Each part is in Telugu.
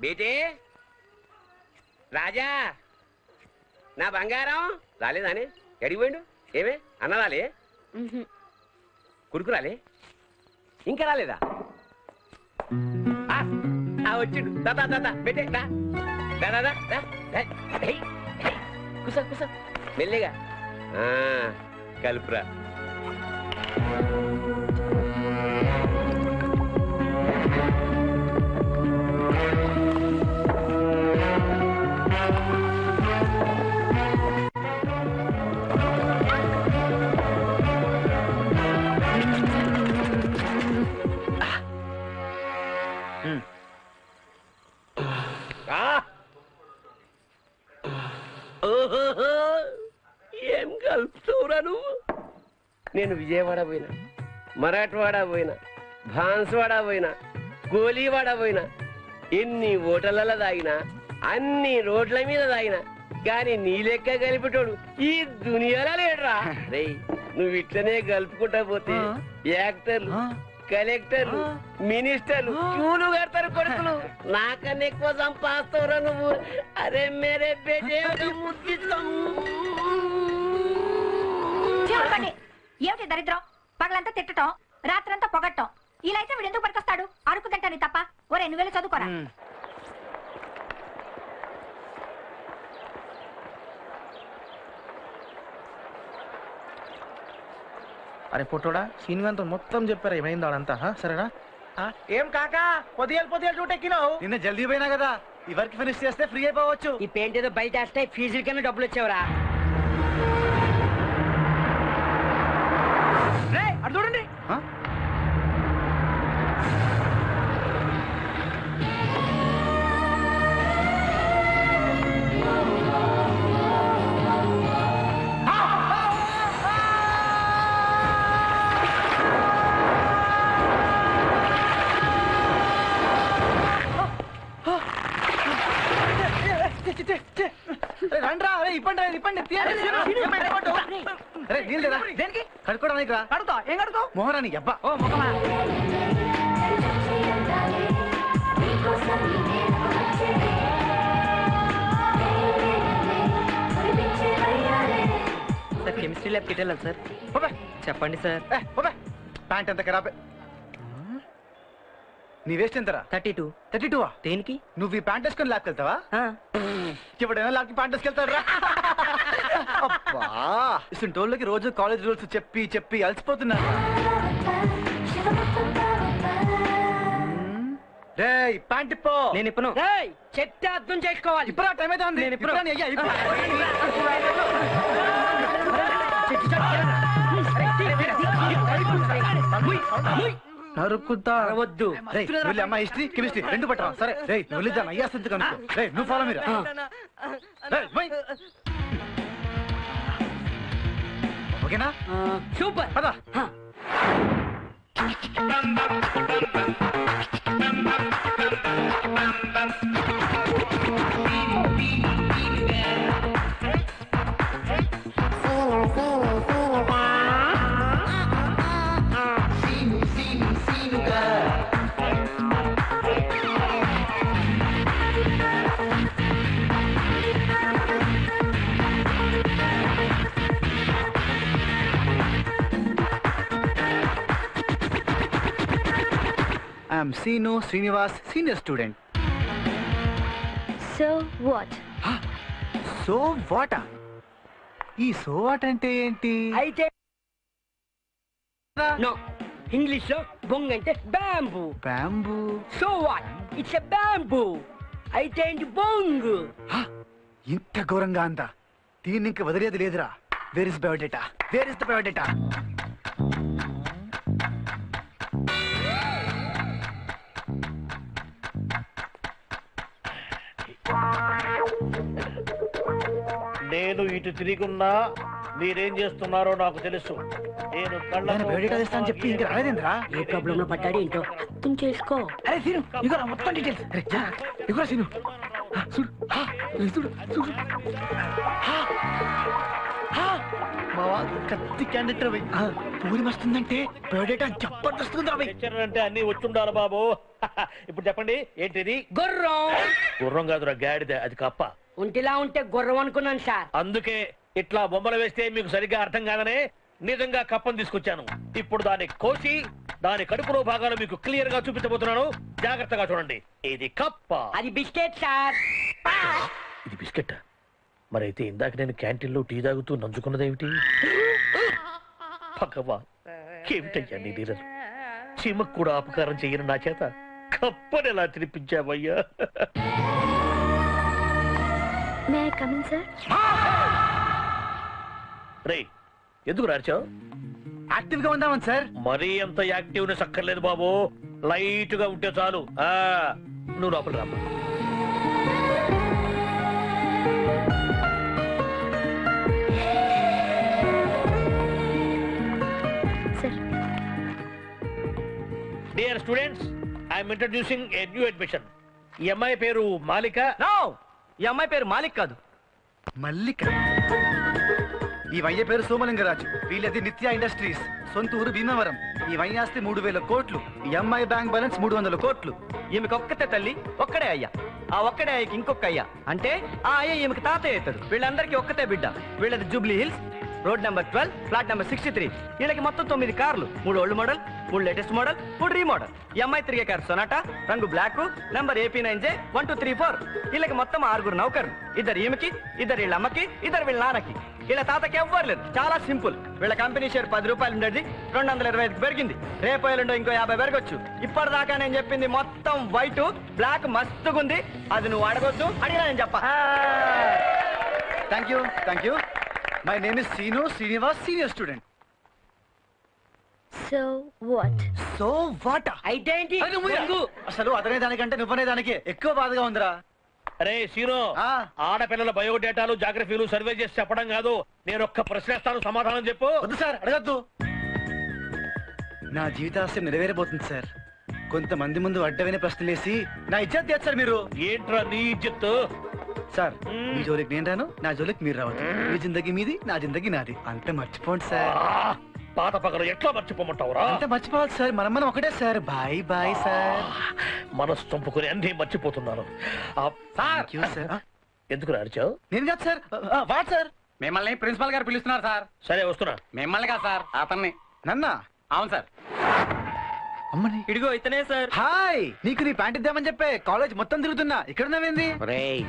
బేటే రాజా నా బంగారం రాలేదానే ఎడికి పోయిండు ఏమే అన్న రాలే కొడుకు రాలే ఇంకా రాలేదా వచ్చిండు దా బేటే కుస కుస మెల్లిగా కలుపురా ఏం కలుపుతావురా నువ్వు నేను విజయవాడ పోయినా మరాఠవాడ పోయినా భాన్స్వాడ పోయినా గోలీవాడ పోయినా ఎన్ని హోటళ్ళలో తాగినా అన్ని రోడ్ల మీద తాగినా కానీ నీ లెక్క కలిపేటోడు ఈ దునియాలో లేడురా రే నువ్వు ఇట్లనే కలుపుకుంటా పోతే యాక్టర్లు కలెక్టర్లు మినిస్టర్లు క్యూలు కడతారు కొడుకులు నాకన్నా ఎక్కువ సంపాదిస్తావురా నువ్వు అరే మేరే బేటే ఏమిటి దరిద్రం పగలంతా తిట్టడం రాత్రంతా పొగట్టం ఇలా అయితే వీడు ఎందుకు పట్టుకొస్తాడు అరుకు తింటాను తప్ప ఓ 2000 చదువుకోరా అరే పొట్టోడా సీన్గాంతో మొత్తం చెప్పారు ఏమైంది ఆడంతా సరేనా ఏం కాకా పొద్దులు చూటెక్కినావు నిన్న జల్దీ పోయినా కదా ఈ వర్క్ ఫినిష్ చేస్తే ఫ్రీ అయిపోవచ్చు ఈ పెయింట్ ఏదో బయట వేస్తే ఫీజుల కన్నా డబ్బులు వచ్చేవరా అటు చూడండి రండ్రా ఇప్పండి దేనికి కడుక్కోవడానికి రా కడుతా ఏం కడుకో మోహరానికి అబ్బా ఓ మొహమా సార్ కెమిస్ట్రీ ల్యాబ్కి వెళ్ళాలి సార్ చెప్పండి సార్ ప్యాంట్ ఎంత ఖరాబ్ నీ వేస్ట్ ఎంతరా 32 దేనికి నువ్వు ఈ ప్యాంట్ వేసుకొని ల్యాబ్కి వెళ్తావా ఎవడైనా ల్యాబ్కి ప్యాంట్ వేసుకెళ్తారా టోళ్ళకి రోజు కాలేజ్ రూల్స్ చెప్పి అలసిపోతున్నా ప్యాంట్ ఇప్పో నేను ఇప్పను చెప్తే అర్థం చేసుకోవాలి ఇప్పుడు టైం అయితే ఉంది నరుకుతా వద్దు అమ్మ హిస్టరీ కెమిస్ట్రీ రెండు పట్టరా సరే రే వెళ్ళిద్దాను అయ్యా సంతు కనుక్కో రే నువ్వు ఫాలో మీరు ఓకేనా సూపర్ పదా I am Seenu Srinivas, senior student. So what? So what? ఈ so what అంటే ఏంటి? అయితే నో ఇంగ్లీష్ లో బొంగ్ అంటే bamboo. Bamboo. So what? It's a bamboo. అయితే ఏంటి బొంగ్? ఇంత ఘోరంగా అంతా దీన్ని ఇంక వదిలేది లేదురా. Where is biodata? Where is the biodata? నేను ఇటు తిరిగున్నా మీరేం చేస్తున్నారో నాకు తెలుసు. నేను చెప్పి ఇంకా రాలేదేంద్రా? ఏ ప్రాబ్లం లో పడ్డాడు ఏంటో అర్థం చేసుకో. అరే సీను ఇగో మొత్తం డీటెయిల్స్. ఇగో సీను చూడు చూడు మావా కత్తి క్యాండిడేట్ రవి పూరి వస్తుందంటే బయోడేటా చెప్పండి రవి. అంటే అన్ని వచ్చుండాలి బాబు. ఇప్పుడు చెప్పండి ఏంటిది? గుర్రం. గుర్రం కాదురా, గాడిద. అది కప్ప. ఒంటిలా ఉంటే గుర్రం అనుకున్నాను సార్. అందుకే ఇట్లా బొమ్మలు వేస్తే మీకు సరిగ్గా అర్థం కాదనే నిజంగా కప్పను తీసుకొచ్చాను. ఇప్పుడు దాన్ని కోసి దాని కడుపులో భాగాలు మీకు క్లియర్ గా చూపించబోతున్నాను. జాగ్రత్తగా చూడండి. ఇది కప్ప. అది బిస్కెట్ సార్. ఇది బిస్కెట్. మరైతే ఇందాక నేను క్యాంటీన్లో టీ తాగుతూ నంచుకున్నదేమిటి? భగవా, ఏమిటయ్యా నీ డీలర్? చీమకు కూడా అపకారం చెయ్యను నా చేత కప్పని ఎలా తినిపించావయ్యా? రే, ఎందుకు రాచావు? యాక్టివ్ గా ఉందామని సార్. మరీ అంత యాక్టివ్నెస్ అక్కర్లేదు బాబు. లైట్ గా ఉంటే చాలు. నువ్వు లోపల రామ్మా. Dear students, I'm introducing a new admission. ఈ అమ్మాయి పేరు మాలిక. ఈ అమ్మాయి పేరు మాలిక్ కాదు, మల్లిక. ఈ వయ్య పేరు సోమలింగరాజు. వీళ్ళది నిత్య ఇండస్ట్రీస్, సొంత ఊరు భీమవరం. ఈ వయ్య ఆస్తి 3000 కోట్లు. ఈ అమ్మాయి బ్యాంక్ బ్యాలెన్స్ 300 కోట్లు. ఈమెకి ఒక్కతే తల్లి, ఒక్కడే అయ్యా. ఆ ఒక్కడే అయ్యకి ఇంకొక అయ్యా, అంటే ఆ అయ్య ఈమెకి తాతయ్య అవుతాడు. వీళ్ళందరికీ ఒక్కతే బిడ్డ. వీళ్ళది Jubilee hills, road number 12, flat number 63. వీళ్ళకి మొత్తం 9 కార్లు. 3 old model, 3 latest model, 3 remodel. ఈ అమ్మాయి తిరిగే కారు సొనాటా, రంగు బ్లాక్, నంబర్ AP9J 1234. వీళ్ళకి మొత్తం 6 నౌకర్లు. 2 ఈమెకి, 2 వీళ్ళ అమ్మకి, 2 వీళ్ళ నాన్నకి. వీళ్ళ తాతకి ఎవ్వరు లేదు. చాలా సింపుల్. వీళ్ళ కంపెనీ షేర్ 10 రూపాయలు ఉండేది 225కి పెరిగింది. రేపు ఎల్లుండో ఇంకో 50 పెరగొచ్చు. ఇప్పటిదాకా నేను చెప్పింది మొత్తం వైట్, బ్లాక్ మస్తుగుంది. అది నువ్వు అడగొద్దు, అడిగినా నేను చెప్పా. Thank you. My name is Sinu Srinivas, senior student. So what? అయితే ఏంటి? అసలు అతనే దానికంటే నువ్వనే దానికి ఎక్కువ బాధగా ఉందిరా. అరే సీను, ఆడపిల్లల బయోడేటాలు జాగ్రఫీలు సర్వే చేసి చెప్పడం కాదు. నేను ఒక్క ప్రశ్నిస్తాను, సమాధానం చెప్పు. వద్దు సార్, అడగద్దు. నా జీవితాశయం నెరవేరబోతుంది సార్. కొంతమంది ముందు అడ్డమైన ప్రశ్నలేసి నా ఇజ్జత్ తీయచ్చు సార్ మీరు. ఏంట్రా నీ ఇజ్జత్? సార్, మీ జోలికి నేను రాను, నా జోలికి మీరు రావద్దు. మీ జిందగీ మీది, నా జిందగీ నాది. అంతే మర్చిపోండి సార్. పాత పగలు ఎట్లా మర్చిపోమంటావురా? అంతే మర్చిపోవాలి సార్. మనం ఒకటే సార్. Bye sir. మనసు చంపుకుని అన్ని మర్చిపోతున్నాను. ఎందుకు రాచావు? నేను కాదు సార్. What sir? మిమ్మల్ని ప్రిన్సిపల్ గారు పిలుస్తున్నారు సార్. సరే వస్తున్నా. మిమ్మల్ని కాదు సార్, అతన్ని. నన్నా? అవును సార్. అమ్మని ఇడిగో ఇతనే సార్. హాయ్, నీకు నీ ప్యాంట్ ఇద్దామని చెప్పే కాలేజ్ మొత్తం తిరుగుతున్నా. ఇక్కడున్నావేంది? రేయ్,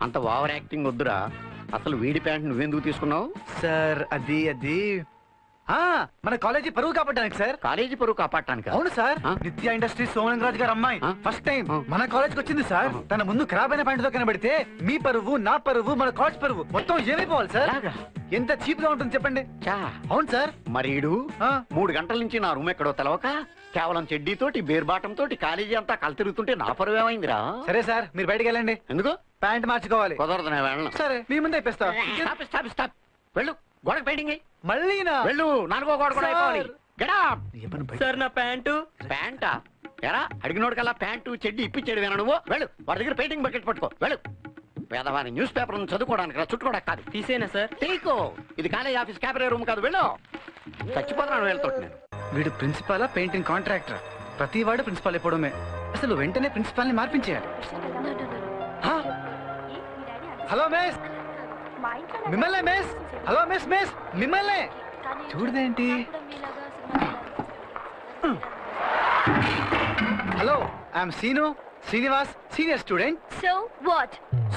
అంత ఓవర్ యాక్టింగ్ వద్దురా. అసలు వీడి ప్యాంట్ నువ్వెందుకు తీసుకున్నావు? సార్ అది మన కాలేజీ పరువు కాపాడడానికి సార్. కాలేజీ పరువు కాపాడటానికి? అవును సార్. నిత్య ఇండస్ట్రీస్ సోమలింగరాజు గారు అమ్మాయి ఫస్ట్ టైం మన కాలేజ్ కి వచ్చింది సార్. తన ముందు ఖరాబ్ అయిన ప్యాంట్ తో కనబడితే మీ పరువు, నా పరువు, మన కాలేజ్ పరువు మొత్తం ఏమైపోవాలి సార్? ఎంత చీప్ గా ఉంటుంది చెప్పండి. అవును సార్. మరి 3 గంటల నుంచి నా రూమ్ ఎక్కడో తెలవక కేవలం చెడ్డీతోటి బేర్బాటం తోటి కాలేజీ అంతా కల తిరుగుతుంటే నా పరువు ఏమైందిరా? సరే సార్, మీరు బయటకు వెళ్ళండి. ఎందుకు? ప్యాంట్ మార్చుకోవాలి. కుదరదు, నేను వెళ్ళను. సరే, మీ ముందే ఇప్పిస్తా. వెళ్ళు, గోడకు పెయింటింగ్ మళ్ళీనా? వెళ్ళు, 4వ గోడ కూడా అయిపోవాలి. సార్, నా ప్యాంటు. ప్యాంటా? ఎరా, అడిగినోడు కల్లా ప్యాంటు చెడ్డి ఇప్పించాడు వేనా నువ్వు? వెళ్ళు, వాడి దగ్గర పెయింటింగ్ బకెట్ పట్టుకో. వెళ్ళు. పేదవాని న్యూస్ పేపర్ చదువుకోవడానికి రా, చుట్టుకోవడానికి కాదు. తీసేనా సార్? తీకో. ఇది కాలేజ్ ఆఫీస్ క్యాబరే రూమ్ కాదు. వెళ్ళు. చచ్చిపోతున్నాను వెళ్తుంటే నేను. వీడు ప్రిన్సిపాలా, పెయింటింగ్ కాంట్రాక్టర్? ప్రతి వాడు ప్రిన్సిపాల్ అయిపోవడమే. అసలు వెంటనే ప్రిన్సిపాల్ ని మార్పించేయాలి. హలో మిస్, మిమ్మల్ని మిస్. హలో మిస్ మిమ్మల్ని చూడదేంటి? Hello, I'm Seenu Srinivas, senior student.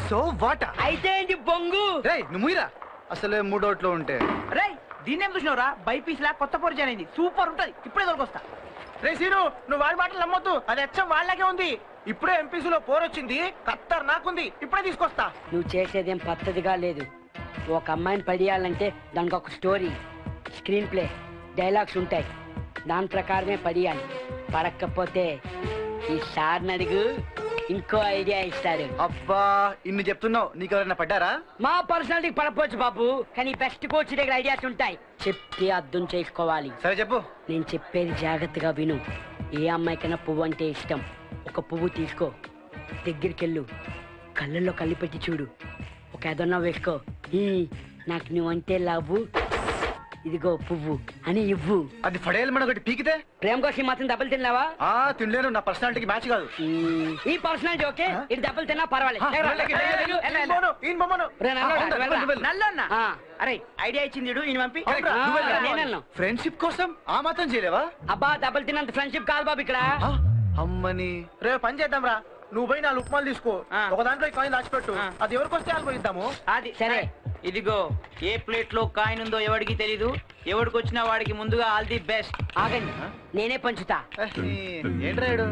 So what? అయితే ఏంటి బొంగు? రేయ్, నువ్వు ముయ్యరా. అసలే మూడోట్లో ఉంటే. రేయ్, దీన్నేం చూసినవరా? బైపీస్ లా కొత్త పరిచయం అయింది, సూపర్ ఉంటది. ఇప్పుడే దొరికొస్తా. రే సీను, నువ్వు వాడి మాటలు నమ్మొద్దు. అది అచ్చం వాళ్ళకే ఉంది. ఇప్పుడే ఎంపీసీలో పోరొచ్చింది, ఖత్తర్ నాకుంది. ఇప్పుడే తీసుకొస్తా. నువ్వు చేసేదేం పద్ధతిగా లేదు. ఒక అమ్మాయిని పడియాలంటే దానికి ఒక స్టోరీ, స్క్రీన్ ప్లే, డైలాగ్స్ ఉంటాయి. దాని ప్రకారమే పడియాలి. పడకపోతే ఈ సార్ని అడుగు, ఇంకో ఐడియా ఇస్తారు. అబ్బా, ఇన్ని చెప్తున్నావు, నీకు ఎవరైనా పడ్డారా? మా పర్సనాలిటీకి పడపోవచ్చు బాబు, కానీ బెస్ట్ కోచ్ దగ్గర ఐడియాస్ ఉంటాయి. చెప్తే అర్థం చేసుకోవాలి. సరే చెప్పు. నేను చెప్పేది జాగ్రత్తగా విను. ఏ అమ్మాయికైనా పువ్వు అంటే ఇష్టం. ఒక పువ్వు తీసుకో, దగ్గరికెళ్ళు, కళ్ళల్లో కళ్ళు పెట్టి చూడు, ఒక ఏదన్నా వేసుకో. నాకు నువ్వంటే లవ్వు ఇదిగో పువ్వు అని ఇవ్వు. అది ఫడేలు మన ఒకటి పీకితే ప్రేమ కోసం మాత్రం దెబ్బలు తిన్నావా? తినలేను, నా పర్సనాలిటీకి మ్యాచ్ కాదు. ఈ పర్సనాలిటీ ఓకే, ఇది దెబ్బలు తిన్నా పర్వాలేదు. అరే ఐడియా ఇచ్చింది ఈయన పంపి. ఫ్రెండ్షిప్ కోసం ఆ మాత్రం చేయలేవా? అబ్బా దెబ్బలు తిన్నంత ఫ్రెండ్షిప్ కాదు బాబు ఇక్కడ. అమ్మని రేపు పని చేద్దాం రా, నువ్వు పోయి 4 ఉప్మాలు తీసుకో, ఒక దాంట్లో ఈ కాయిన్ దాచిపెట్టు, అది ఎవరికి వస్తే వాళ్ళు పోయిద్దాము. అది సరే. ఇదిగో ఏ ప్లేట్ లో కాయిన్ ఉందో ఎవడికి తెలీదు, ఎవడికి వచ్చినా వాడికి ముందుగా ఆల్ ది బెస్ట్. ఆగండి, నేనే పంచుతా. ఏంట్రాడు?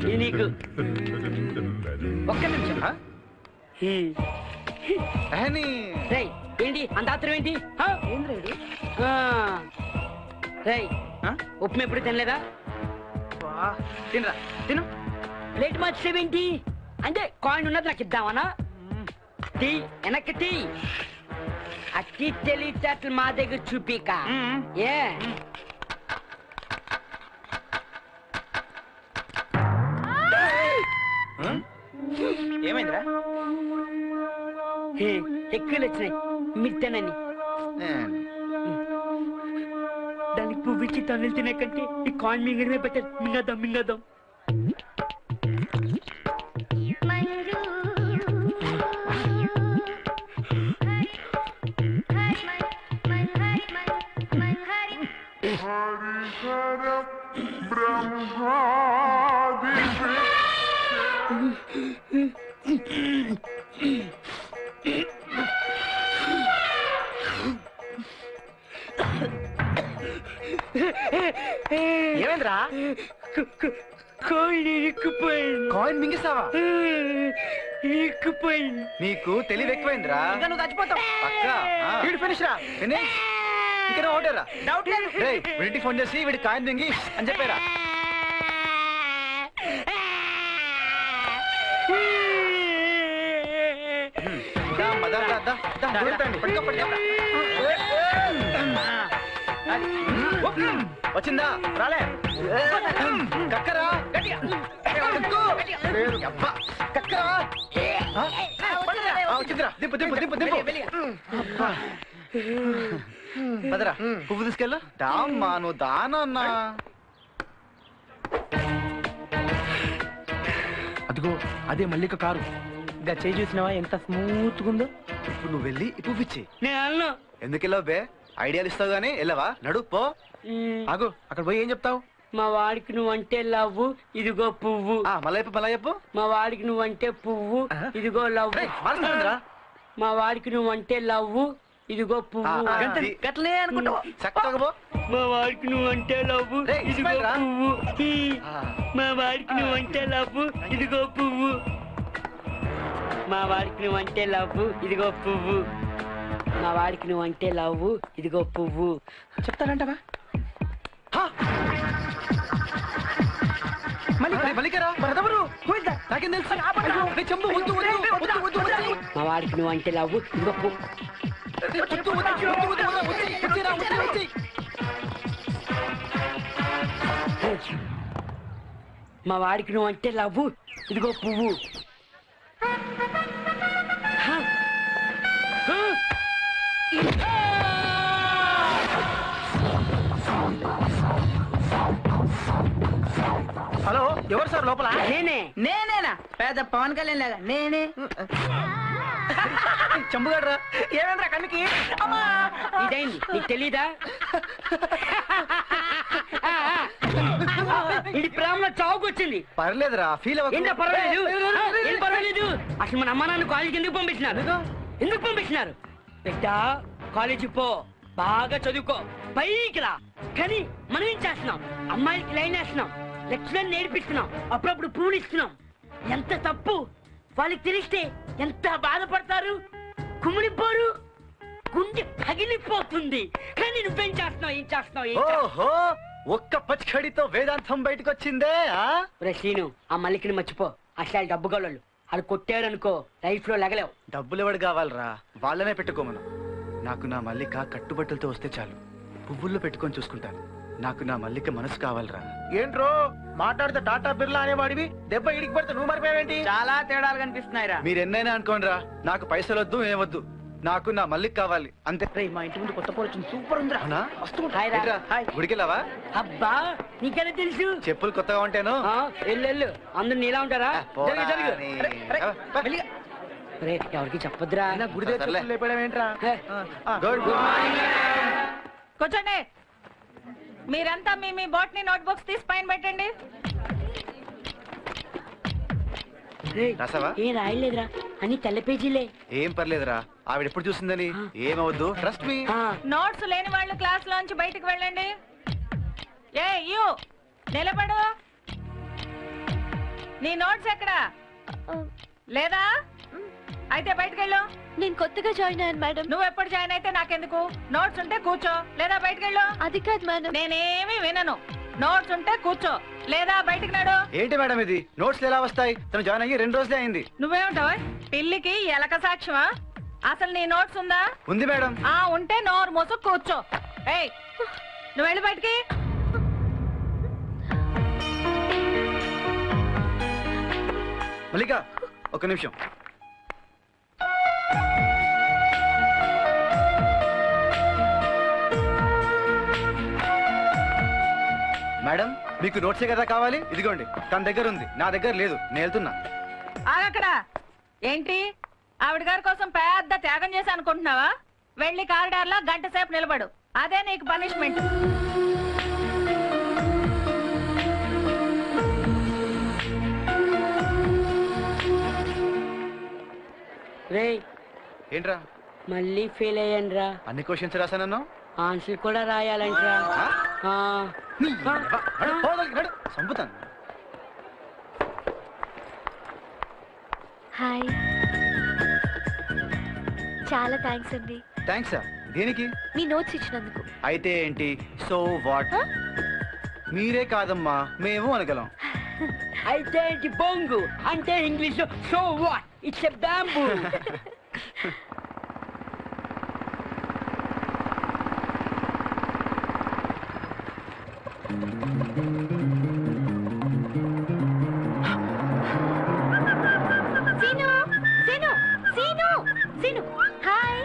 ఇది నీకు. ఒక్క నిమిషం. రేయ్ ఏంటి అంత ఆత్రం ఏంటి? రేయ్ ఉప్మా ఎప్పుడు తినలేదా? తినరా తిను. ప్లేట్ మార్చేవేంటి? అంటే కాయిన్ ఉన్నది నాకు ఇద్దామనా? తీ వెనక్కి తీ. అట్టి తెలివితేటలు మా దగ్గర చూపిక. ఏ ఏమైందిరా? ఎక్కువలు వచ్చినాయి మీరు తినని. దానికి పువ్వు ఇచ్చి తన్నులు తినే కంటే ఈ కాయిన్ మింగడమే బెటర్. మింగదాం మింగదాం. ఏమైందిరా? కాయిన్ ఇరుక్కుపోయింది. కాయిన్ మింగిస్తావా? ఇరుక్కుపోయింది. నీకు తెలివి ఎక్కువైందిరా. ఇంకా నువ్వు చచ్చిపోతావు. వీడు ఫినిష్ రా. ఫినిష్ ఇంకా ఓటేరా. డౌట్ లేదు. వీడికి ఫోన్ చేసి వీడి కాయిన్ మింగి అని చెప్పారా? వచ్చిందా? రాలే. కక్కరా కక్కరా. వచ్చిందిరా. దింపు దింపు దింపు దింపు. పదరా పువ్వు తీసుకెళ్ళు. దామ్మా నువ్వు దానన్నా. అదిగో అదే మల్లిక కారు. ఇంకా చేయి చూసినావా ఎంత స్మూత్ గా ఉందో? ఇప్పుడు నువ్వు వెళ్ళి ఈ పువ్వు ఇచ్చి. నేను అన్నా ఎందుకు వెళ్ళావు బే? ఐడియాలు ఇస్తావు గానీ వెళ్ళవా? నడు పో. ఆగు, అక్కడ పోయి ఏం చెప్తావు? మా వాడికి నువ్వంటే లవ్వు, ఇదిగో పువ్వు. మళ్ళా చెప్పు. మా వాడికి నువ్వంటే పువ్వు, ఇదిగో లవ్వు. మా వాడికి నువ్వంటే లవ్వు, ఇదిగో పువ్వు. గట్లనే అనుకుంటావు. చక్కగా మా వాడికి నువ్వంటే లవ్వు, ఇదిగో పువ్వు. మా వాడికి నువ్వంటే లవ్వు, ఇదిగో పువ్వు. మా వాడికి నువ్వంటే లవ్వు, ఇదిగో పువ్వు. మా వాడికి నువ్వంటే లవ్వు, ఇదిగో పువ్వు. చెప్తాడంటవా? మల్లికరా మరెవరు? నాకేం తెలుసు? మా వాడికి నువ్వంటే లవ్వు, ఇదిగో పువ్వు. మా వాడికి నువ్వంటే లవ్వు, ఇదిగో పువ్వు. హలో, ఎవరు సార్ లోపల? నేనేనా? పెద్ద పవన్ కళ్యాణ్ లాగా నేనే. చంపుగాడ్రా. ఏమేంద్రా కన్నుకి? ఇదైంది నీకు తెలీదా? ఇది ప్రేమలో చావుకొచ్చింది. పర్లేదురా, ఫీల్ ఏంటో పర్వాలేదు. ఏం పర్వాలేదు. అసలు మన అమ్మ నాన్న కాలేజీకి ఎందుకు పంపించినారు? బిడ్డ కాలేజీ పో, బాగా చదువుకో, పైకి రా. కానీ మనం ఏం చేస్తున్నాం? అమ్మాయిలకి లైన్ వేస్తున్నాం, లెక్చరర్ నేర్పిస్తున్నాం, అప్పుడప్పుడు పూలు ఇస్తున్నాం. ఎంత తప్పు! వాళ్ళకి తెలిస్తే ఎంత బాధపడతారు, కుమిలిపోరు, గుండె పగిలిపోతుంది. కానీ నువ్వేం చేస్తున్నావు? ఓహో, ఒక్క పచ్చడితో వేదాంతం బయటకు వచ్చిందే. శ్రీను, ఆ మల్లికని మర్చిపో. అసలు డబ్బు గోళ్ళు వాళ్ళు కొట్టారనుకో లైఫ్ లో లగలేవు. డబ్బులు ఎవడు కావాలరా? వాళ్ళనే పెట్టుకోమను. నాకు నా మల్లిక కట్టుబట్టలతో వస్తే చాలు, పువ్వుల్లో పెట్టుకొని చూసుకుంటాను. నాకు నా మల్లిక మనసు కావాలరా. ఏంట్రో మాట్లాడితే టాటా బిర్లా అనేవాడివి దెబ్బ ఇడికి పడితే నువ్వు మరిపోయావేంటి? చాలా తేడాలు కనిపిస్తున్నాయిరా. మీరు ఎన్నైనా అనుకోండిరా, నాకు పైసలు వద్దు ఏమొద్దు, నాకు నా మల్లిక కావాలి అంతే. మా ఇంటి ముందు కొత్త పోరు వచ్చింది, సూపర్ ఉందిరా. అవునా? హాయ్ రా. ఏంట్రా, గుడికెళ్ళావా? అబ్బా నీకెలా తెలుసు? చెప్పులు కొత్తగా ఉంటాను. వెళ్ళు అందరు నీలా ఉంటారా? పోరా జరుగు, నీ. జరుగు. మెల్లిగా. రే ఎవరికి చెప్పొద్దురా. గుడి దగ్గర సర్లే. చెప్పులు లేపేయడమేంట్రా? గుడ్ కూర్చోండి. మీరంతా మీ మీ బోట్ని నోట్బుక్స్ తీసి పైన పెట్టండి. రాసావా? ఏం రాయలేదురా, అన్ని తెల్ల పేజీలే. ఏం పర్లేదురా, ఆవిడ ఎప్పుడు చూసిందని ఏమవద్దు, ట్రస్ట్ మీ. నోట్స్ లేని వాళ్ళు క్లాస్ లోంచి బయటికి వెళ్ళండి. ఏ యూ నిలబడు. నీ నోట్స్ ఎక్కడా? లేదా? అయితే బయటకు వెళ్ళు. నేను కొత్తగా జాయిన్ అయ్యాను మేడం. నువ్వు ఎప్పుడు జాయిన్ అయితే నాకెందుకు? నోట్స్ ఉంటే కూర్చో, లేదా బయటకు వెళ్ళు. అది కాదు మేడం. నేనేమి వినను. నోట్స్ ఉంటే కూర్చో, లేదా బయటికి నడు. ఏంటి మేడం ఇది? నోట్స్ ఎలా వస్తాయి? తను జాయిన్ అయ్యి 2 రోజులే అయింది. నువ్వేమంటావు? పిల్లికి ఎలక సాక్ష్యమా? అసలు నీ నోట్స్ ఉందా? ఉంది మేడం. ఉంటే నోరు మూసు కూర్చో. ఏయ్ నువ్వు వెళ్ళి బయటికి. మల్లిక ఒక నిమిషం. మేడం మీకు నోట్సే కదా కావాలి, ఇదిగోండి. తన దగ్గర ఉంది, నా దగ్గర లేదు, నేను వెళ్తున్నా. ఆగక్కడ. ఏంటి ఆవిడ గారి కోసం పెద్ద త్యాగం చేసి అనుకుంటున్నావా? వెళ్ళి కారిడార్లో గంట సేపు నిలబడు, అదే నీకు పనిష్మెంట్. రే ఏంట్రా మళ్ళీ ఫెయిల్ అయ్యానురా. అన్ని క్వశ్చన్స్ రాశానన్నా? ఆన్సర్ కూడా రాయాలంటరా. సంపుతాను. హాయ్, చాలా థ్యాంక్స్ అండి థ్యాంక్సా? దేనికి? మీ నోట్స్ ఇచ్చినందుకు. అయితే ఏంటి? So what? మీరే కాదమ్మా, మేము అనగలం. అయితే ఏంటి బొంగు అంటే ఇంగ్లీష్ లో so what, it's a bamboo. Seenu Seenu Seenu Seenu hi.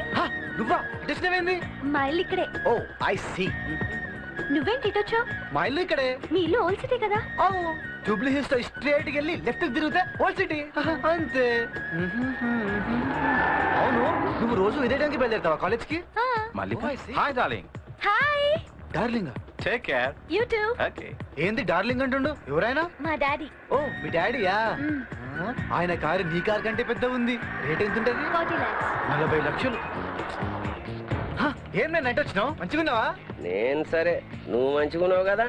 నువ్వా? ఇటేంది? మా ఇల్లు ఇక్కడే. Oh I see. నువ్వేంటి ఇటొచ్చావు? మా ఇల్లు ఇక్కడే. మీ ఇల్లు ఓల్డ్ సిటీ కదా? జూబ్లీ హిల్స్ తో స్ట్రేట్ వెళ్ళి లెఫ్ట్ కి తిరిగితే ఓల్డ్ సిటీ అంతే. అవును, నువ్వు రోజు ఇదే టైంకి బయలుదేరుతావా కాలేజ్ కి? Hi darling. Hi. Darling take care. You two. Okay. ఏంది డార్లింగ్ అంటుండు? ఎవరైనా? మా డాడీ. ఓ మీ డాడీయా? ఆయన కారు నీ కారు కంటే పెద్ద ఉంది. రేట్ ఎంత ఉంటది? 40 lakhs. 40 లక్షలు. ఏం నేను నైట్ వచ్చినావు? మంచిగున్నావా? నేను సరే, నువ్వు మంచిగున్నావు కదా.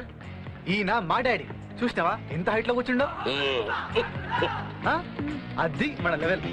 ఈయన మా డాడీ. చూసినావా ఎంత హైట్ లో కూర్చుండో? అది మన లెవెల్.